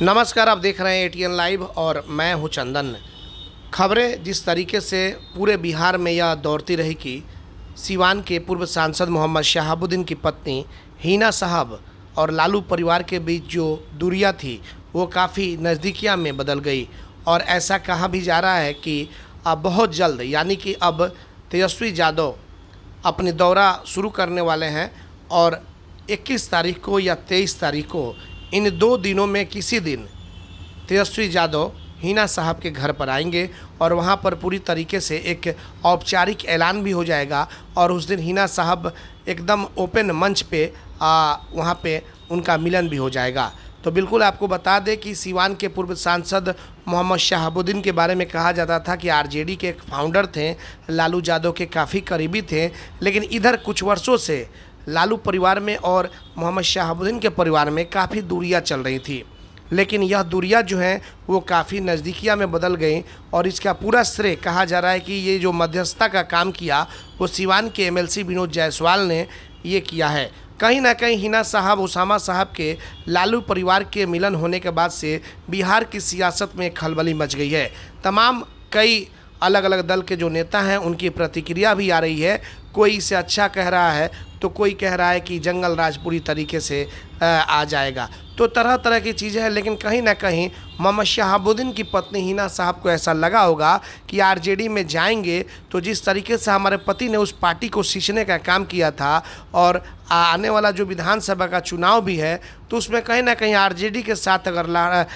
नमस्कार, आप देख रहे हैं एटीएन लाइव और मैं हूं चंदन। खबरें जिस तरीके से पूरे बिहार में यह दौड़ती रही कि सीवान के पूर्व सांसद मोहम्मद शहाबुद्दीन की पत्नी हिना साहब और लालू परिवार के बीच जो दूरियां थी वो काफ़ी नज़दीकियां में बदल गई और ऐसा कहा भी जा रहा है कि अब बहुत जल्द यानी कि अब तेजस्वी यादव अपनी दौरा शुरू करने वाले हैं और 21 तारीख को या 23 तारीख को इन 2 दिनों में किसी दिन तेजस्वी यादव हिना साहब के घर पर आएंगे और वहां पर पूरी तरीके से एक औपचारिक ऐलान भी हो जाएगा और उस दिन हिना साहब एकदम ओपन मंच पे वहां पे उनका मिलन भी हो जाएगा। तो बिल्कुल आपको बता दें कि सीवान के पूर्व सांसद मोहम्मद शहाबुद्दीन के बारे में कहा जाता था कि आरजेडी के एक फाउंडर थे, लालू यादव के काफ़ी करीबी थे, लेकिन इधर कुछ वर्षों से लालू परिवार में और मोहम्मद शहाबुद्दीन के परिवार में काफ़ी दूरियां चल रही थी, लेकिन यह दूरियां जो हैं वो काफ़ी नज़दीकियां में बदल गई और इसका पूरा श्रेय कहा जा रहा है कि ये जो मध्यस्थता का काम किया वो सीवान के एमएलसी विनोद जायसवाल ने ये किया है। कहीं ना कहीं हिना साहब उसामा साहब के लालू परिवार के मिलन होने के बाद से बिहार की सियासत में खलबली मच गई है। तमाम कई अलग अलग दल के जो नेता हैं उनकी प्रतिक्रिया भी आ रही है। कोई इसे अच्छा कह रहा है तो कोई कह रहा है कि जंगल राज पूरी तरीके से आ जाएगा। तो तरह तरह की चीज़ें हैं, लेकिन कहीं ना कहीं मोहम्मद शहाबुद्दीन की पत्नी हिना साहब को ऐसा लगा होगा कि आरजेडी में जाएंगे तो जिस तरीके से हमारे पति ने उस पार्टी को सींचने का काम किया था और आने वाला जो विधानसभा का चुनाव भी है तो उसमें कहीं ना कहीं आरजेडी के साथ अगर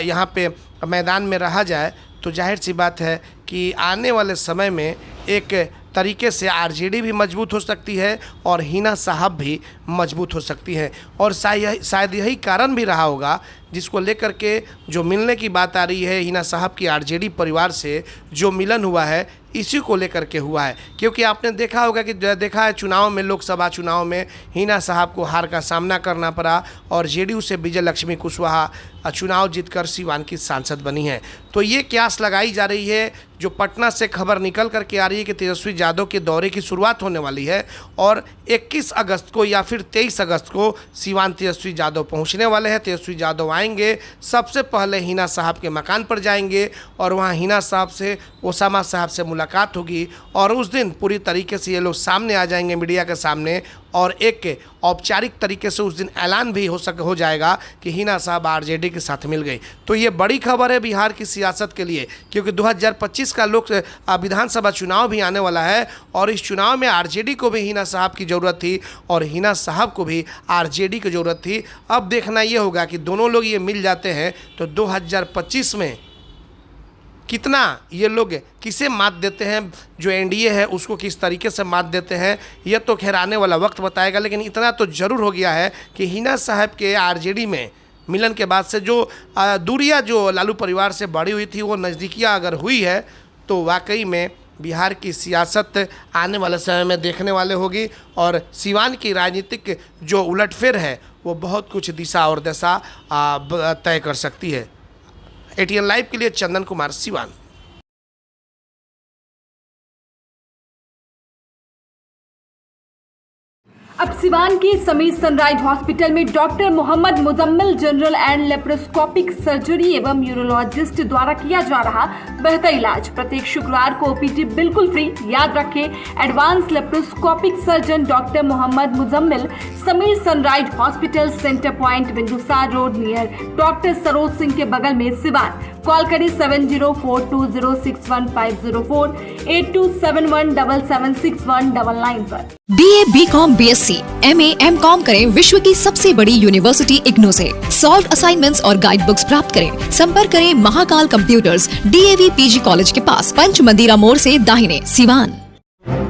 यहाँ पे मैदान में रहा जाए तो जाहिर सी बात है कि आने वाले समय में एक तरीके से आरजेडी भी मजबूत हो सकती है और हिना साहब भी मजबूत हो सकती हैं। और शायद यही कारण भी रहा होगा जिसको लेकर के जो मिलने की बात आ रही है हिना साहब की आरजेडी परिवार से जो मिलन हुआ है इसी को लेकर के हुआ है। क्योंकि आपने देखा होगा कि देखा है चुनाव में, लोकसभा चुनाव में हिना साहब को हार का सामना करना पड़ा और जेडीयू से विजय लक्ष्मी कुशवाहा चुनाव जीतकर सीवान की सांसद बनी है। तो ये क्यास लगाई जा रही है, जो पटना से खबर निकल करके आ रही है कि तेजस्वी यादव के दौरे की शुरुआत होने वाली है और 21 अगस्त को या फिर 23 अगस्त को सीवान तेजस्वी यादव पहुंचने वाले हैं। तेजस्वी यादव आएंगे, सबसे पहले हिना साहब के मकान पर जाएंगे और वहां हिना साहब से ओसामा साहब से मुलाकात होगी और उस दिन पूरी तरीके से ये लोग सामने आ जाएंगे मीडिया के सामने और एक औपचारिक तरीके से उस दिन ऐलान भी हो जाएगा कि हिना साहब आरजेडी के साथ मिल गई। तो ये बड़ी खबर है बिहार की सियासत के लिए, क्योंकि 2025 का विधानसभा चुनाव भी आने वाला है और इस चुनाव में आरजेडी को भी हिना साहब की ज़रूरत थी और हिना साहब को भी आरजेडी की ज़रूरत थी। अब देखना ये होगा कि दोनों लोग ये मिल जाते हैं तो 2025 में कितना ये लोग किसे मात देते हैं, जो एनडीए है उसको किस तरीके से मात देते हैं, यह तो खैर आने वाला वक्त बताएगा। लेकिन इतना तो ज़रूर हो गया है कि हिना साहब के आरजेडी में मिलन के बाद से जो दूरियां जो लालू परिवार से बढ़ी हुई थी वो नज़दीकियां अगर हुई है तो वाकई में बिहार की सियासत आने वाले समय में देखने वाले होगी और सीवान की राजनीतिक जो उलटफेर है वो बहुत कुछ दिशा और दशा तय कर सकती है। एटीएन लाइव के लिए चंदन कुमार, सीवान। अब सिवान के समीर सनराइज हॉस्पिटल में doctor Mohammad Muzammil general and laparoscopic surgery एवं यूरोलॉजिस्ट द्वारा किया जा रहा बेहतर इलाज। प्रत्येक शुक्रवार को ओपीडी बिल्कुल फ्री। याद रखें, advance laparoscopic surgeon doctor Mohammad Muzammil, Sameer sunrise Hospital, Centre Point, Bindusar Road, near doctor Saroj Singh के बगल में, सिवान। कॉल करें 7042061504 8271776199 पर। BA, BCom, BSc, MA, MCom करें विश्व की सबसे बड़ी यूनिवर्सिटी इग्नू से। सॉल्व असाइनमेंट्स और गाइड बुक्स प्राप्त करें। संपर्क करें Mahakal computers, DAV PG college के पास, पंच मंदिरा मोड़ से दाहिने, Siwan.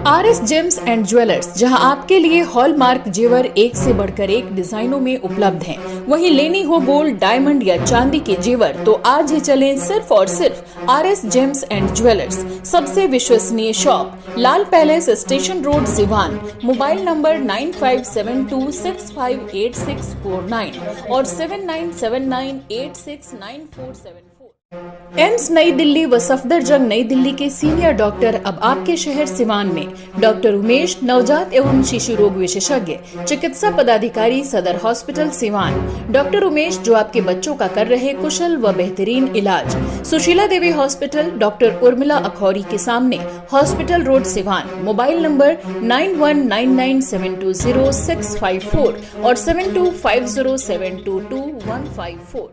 RS James and jewellers, जहां आपके लिए हॉलमार्क जेवर एक से बढ़कर एक डिजाइनों में उपलब्ध हैं। वहीं लेनी हो गोल्ड, डायमंड या चांदी के जेवर तो आज ही चलें सिर्फ और सिर्फ RS जेम्स एंड ज्वेलर्स। सबसे विश्वसनीय shop, Lal Palace, Station Road, Siwan. Mobile number 9572658649 और 7979869474। एम्स नई दिल्ली व सफदरजंग नई दिल्ली के सीनियर डॉक्टर अब आपके शहर सिवान में। डॉक्टर उमेश, नवजात एवं शिशु रोग विशेषज्ञ, चिकित्सा पदाधिकारी, सदर हॉस्पिटल सिवान। डॉक्टर उमेश जो आपके बच्चों का कर रहे कुशल व बेहतरीन इलाज। सुशीला देवी हॉस्पिटल, डॉक्टर उर्मिला अखौरी के सामने, hospital road Siwan. Mobile number 9199720654 और 7250722154।